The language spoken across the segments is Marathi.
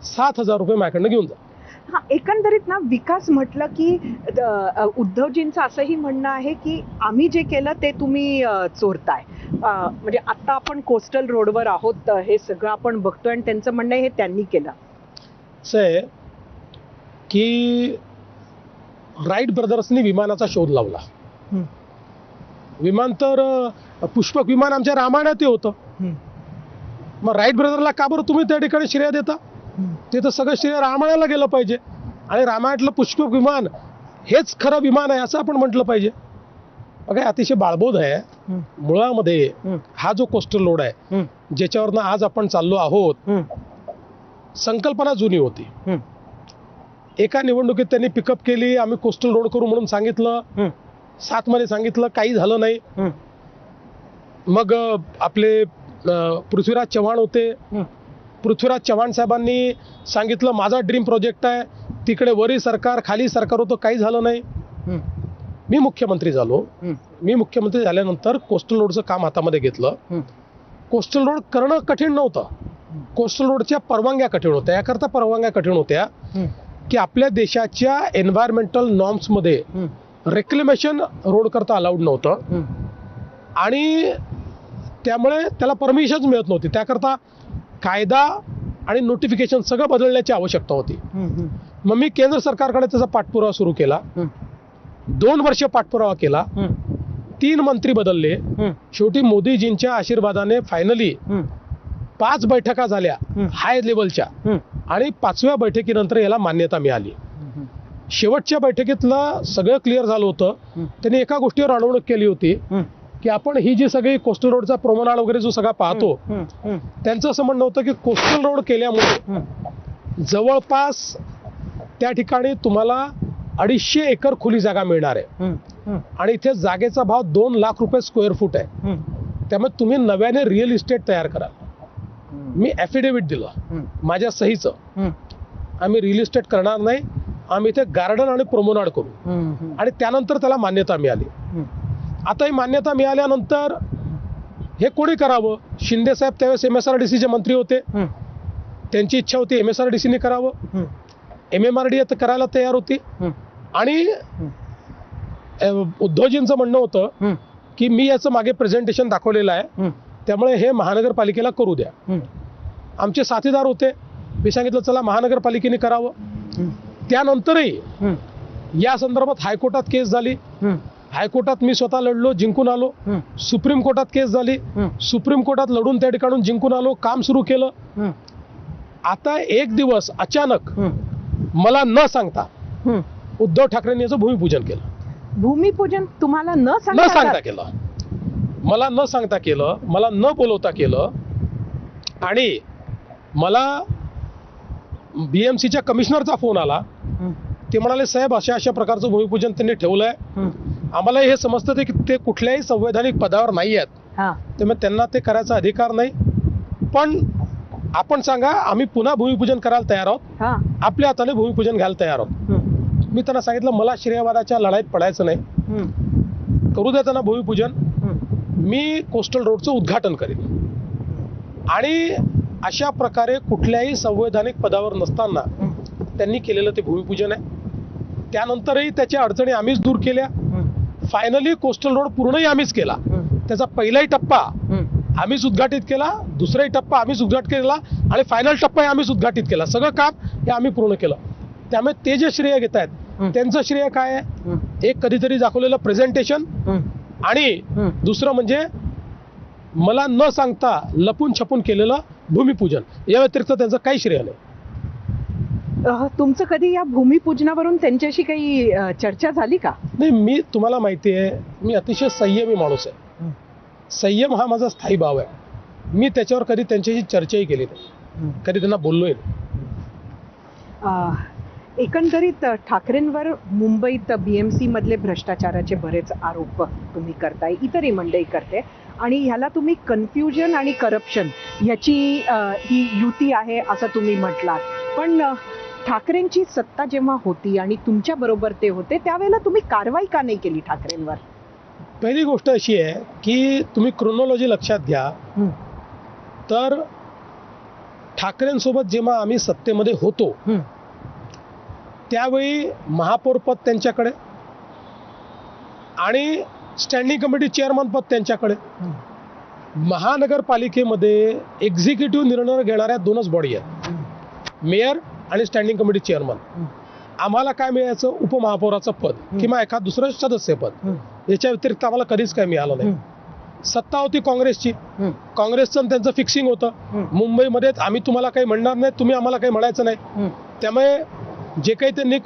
7,000 रुपये माझ्याकडनं घेऊन जा. हा, एकंदरीत ना विकास म्हटलं की उद्धवजींचं असंही म्हणणं आहे की आम्ही जे केलं ते तुम्ही चोरताय. म्हणजे आता आपण कोस्टल रोडवर आहोत, हे सगळं आपण बघतोय आणि त्यांचं म्हणणं आहे हे त्यांनी केलं. असं आहे की राईट ब्रदर्सनी विमानाचा शोध लावला. विमान तर पुष्पक विमान आमच्या रामायणात होतं. मग राईट ब्रदरला का बरं तुम्ही त्या ठिकाणी श्रेय देता? ते तर सगळं श्रेय रामायणाला गेलं पाहिजे आणि रामायणातलं पुष्पक विमान हेच खरं विमान आहे असं आपण म्हटलं पाहिजे. बघा, अतिशय बाळबोध आहे. मुळामध्ये हा जो कोस्टल रोड आहे ज्याच्यावरनं आज आपण चाललो आहोत, संकल्पना जुनी होती. एका निवडणुकीत त्यांनी पिकअप केली, आम्ही कोस्टल रोड करू म्हणून सांगितलं, 7 मध्ये सांगितलं, काही झालं नाही. मग आपले पृथ्वीराज चव्हाण होते. पृथ्वीराज चव्हाण साहेबांनी सांगितलं माझा ड्रीम प्रोजेक्ट आहे. तिकडे वरी सरकार खाली सरकार होतं, काही झालं नाही. मी मुख्यमंत्री झालो. मी मुख्यमंत्री झाल्यानंतर कोस्टल रोडचं काम हातामध्ये घेतलं. कोस्टल रोड करणं कठीण नव्हतं. कोस्टल रोडच्या परवानग्या कठीण होत्या. याकरता परवानग्या कठीण होत्या की आपल्या देशाच्या एन्व्हायरमेंटल नॉर्म्समध्ये रेक्लेमेशन रोड करता अलाउड नव्हतं आणि त्यामुळे त्याला परमिशन मिळत नव्हती. त्याकरता कायदा आणि नोटिफिकेशन सगळं बदलण्याची आवश्यकता होती. मग मी केंद्र सरकारकडे त्याचा पाठपुरावा सुरू केला. 2 वर्ष पाठपुरावा केला. 3 मंत्री बदलले. शेवटी मोदीजींच्या आशीर्वादाने फायनली 5 बैठका झाल्या हाय लेवलच्या आणि 5व्या बैठकीनंतर याला मान्यता मिळाली. शेवटच्या बैठकीतलं सगळं क्लिअर झालं होतं. त्यांनी एका गोष्टीवर अडवणूक केली होती की आपण ही जी सगळी कोस्टल रोडचा प्रोमनाड वगैरे जो सगळा पाहतो, त्यांचं असं म्हणणं होतं की कोस्टल रोड केल्यामुळे जवळपास त्या ठिकाणी तुम्हाला 250 एकर खुली जागा मिळणार आहे आणि इथे जागेचा भाव 2 लाख रुपये स्क्वेअर फूट आहे. त्यामुळे तुम्ही नव्याने रिअल इस्टेट तयार कराल. मी ॲफिडेव्हिट दिलं माझ्या सहीचं, आम्ही रिअल इस्टेट करणार नाही, आम्ही इथे गार्डन आणि प्रोमोनाड करू. आणि त्यानंतर त्याला मान्यता मिळाली. आता ही मान्यता मिळाल्यानंतर हे कोणी करावं? शिंदे साहेब त्यावेळेस MSRDCचे मंत्री होते. त्यांची इच्छा होती MSRDCने करावं. MMRD आता करायला तयार होती आणि उद्धवजींचं म्हणणं होतं की मी याचं मागे प्रेझेंटेशन दाखवलेलं आहे, त्यामुळे हे महानगरपालिकेला करू द्या. आमचे साथीदार होते. मी सांगितलं चला महानगरपालिकेने करावं. त्यानंतरही या संदर्भात हायकोर्टात केस झाली. हायकोर्टात मी स्वतः लढलो, जिंकून आलो. सुप्रीम कोर्टात केस झाली. सुप्रीम कोर्टात लढून त्या ठिकाणून जिंकून आलो, काम सुरू केलं. आता एक दिवस अचानक मला न सांगता उद्धव ठाकरेंनी याचं भूमिपूजन केलं. भूमिपूजन तुम्हाला न सांगता केलं, मला न सांगता केलं, मला न बोलवता केलं. आणि मला BMCच्या कमिशनरचा फोन आला. ते म्हणाले साहेब अशा अशा प्रकारचं भूमिपूजन त्यांनी ठेवलंय. आम्हाला हे समजतं की ते कुठल्याही संवैधानिक पदावर नाही आहेत, त्यामुळे त्यांना ते करायचा अधिकार नाही. पण आपण सांगा, आम्ही पुन्हा भूमिपूजन करायला तयार आहोत, आपल्या हाताने भूमिपूजन घ्यायला तयार आहोत. मी त्यांना सांगितलं मला श्रेयवादाच्या लढाईत पडायचं नाही, करू द्या त्यांना भूमिपूजन. मी कोस्टल रोडचं उद्घाटन करेन. आणि अशा प्रकारे कुठल्याही संवैधानिक पदावर नसताना त्यांनी केलेलं ते भूमिपूजन आहे. त्यानंतरही त्याच्या अडचणी आम्हीच दूर केल्या. फायनली कोस्टल रोड पूर्णही आम्हीच केला. त्याचा पहिलाही टप्पा आम्हीच उद्घाटित केला, दुसराही टप्पा आम्हीच उद्घाटित केला आणि फायनल टप्पा आम्हीच उद्घाटित केला. सगळं काम हे आम्ही पूर्ण केलं. त्यामुळे ते जे श्रेय घेत आहेत त्यांचं श्रेय काय आहे? एक कधीतरी दाखवलेलं प्रेझेंटेशन आणि दुसरं म्हणजे मला न सांगता लपून छपून केलेलं भूमिपूजन. या व्यतिरिक्त त्यांचं काही श्रेय नाही. तुमचं कधी या भूमिपूजनावरून त्यांच्याशी काही चर्चा झाली का? नाही, मी तुम्हाला माहिती आहे मी अतिशय संयमी माणूस आहे. संयम हा माझा स्थायी भाव आहे. मी त्याच्यावर कधी त्यांच्याशी चर्चाही केली नाही, कधी त्यांना बोललोय नाही. एकंदरीत ठाकरेंवर मुंबईत BMC मधले भ्रष्टाचाराचे बरेच आरोप तुम्ही करताय, इतरही मंडळी करते आणि ह्याला तुम्ही कन्फ्युजन आणि करप्शन ह्याची ही युती आहे असं तुम्ही म्हटलात. पण ठाकरेंची सत्ता जेव्हा होती आणि तुमच्या बरोबर ते होते त्यावेळेला तुम्ही कारवाई का नाही केली ठाकरेंवर? पहिली गोष्ट अशी आहे की तुम्ही क्रोनॉलॉजी लक्षात घ्या तर ठाकरेंसोबत जेव्हा आम्ही सत्तेमध्ये होतो त्यावेळी महापौर पद त्यांच्याकडे आणि स्टँडिंग कमिटी चेअरमन पद त्यांच्याकडे. महानगरपालिकेमध्ये एक्झिक्युटिव्ह निर्णय घेणाऱ्या दोनच बॉडी आहेत, मेयर आणि स्टँडिंग कमिटी चेअरमन. आम्हाला काय मिळायचं, उपमहापौराचं पद किंवा एखाद दुसरं सदस्य पद. याच्या व्यतिरिक्त आम्हाला कधीच काय मिळालं नाही. सत्ता होती काँग्रेसची, काँग्रेसचं त्यांचं फिक्सिंग होतं. मुंबईमध्ये आम्ही तुम्हाला काही म्हणणार नाही, तुम्ही आम्हाला काही म्हणायचं नाही. त्यामुळे जे काही त्यांनी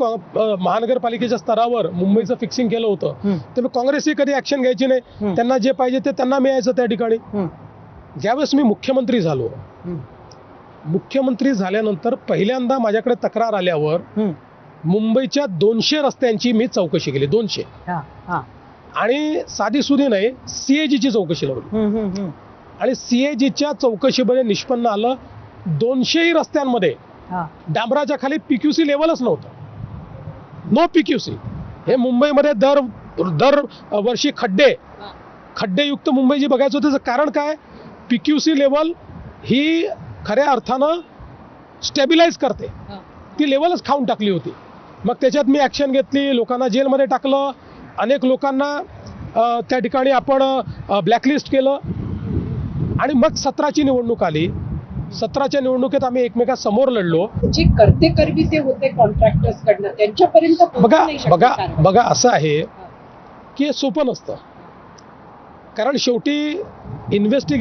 महानगरपालिकेच्या स्तरावर मुंबईचं फिक्सिंग केलं होतं ते काँग्रेसही कधी ऍक्शन घ्यायची नाही. त्यांना जे पाहिजे ते त्यांना मिळायचं त्या ठिकाणी. ज्यावेळेस मी मुख्यमंत्री झालो, मुख्यमंत्री झाल्यानंतर पहिल्यांदा माझ्याकडे तक्रार आल्यावर मुंबईच्या 200 रस्त्यांची मी चौकशी केली. 200 आणि साधी सुधी नाही, सीएजीची चौकशी लावली. आणि सीएजीच्या चौकशीमध्ये निष्पन्न आलं 200 रस्त्यांमध्ये डांबराच्या खाली पीक्यूसी लेवलच नव्हतं. No PQC. हे मुंबईमध्ये दर वर्षी खड्डेयुक्त मुंबई जी बघायचं होतं, त्याचं कारण काय, पीक्यूसी लेवल ही खऱ्या अर्थानं स्टेबिलाइज करते, ती लेवलच खाऊन टाकली होती. मग त्याच्यात मी ऍक्शन घेतली, लोकांना जेलमध्ये टाकलं, अनेक लोकांना त्या ठिकाणी आपण ब्लॅकलिस्ट केलं. आणि मग 17ची निवडणूक आली. 17च्या निवडणुकीत आम्ही एकमेकांसमोर लढलो. जे करते करवी ते होते कॉन्ट्रॅक्टर्स कडनं, त्यांच्यापर्यंत बघा असं आहे की हे सोपं नसतं. कारण शेवटी इन्व्हेस्टिगेशन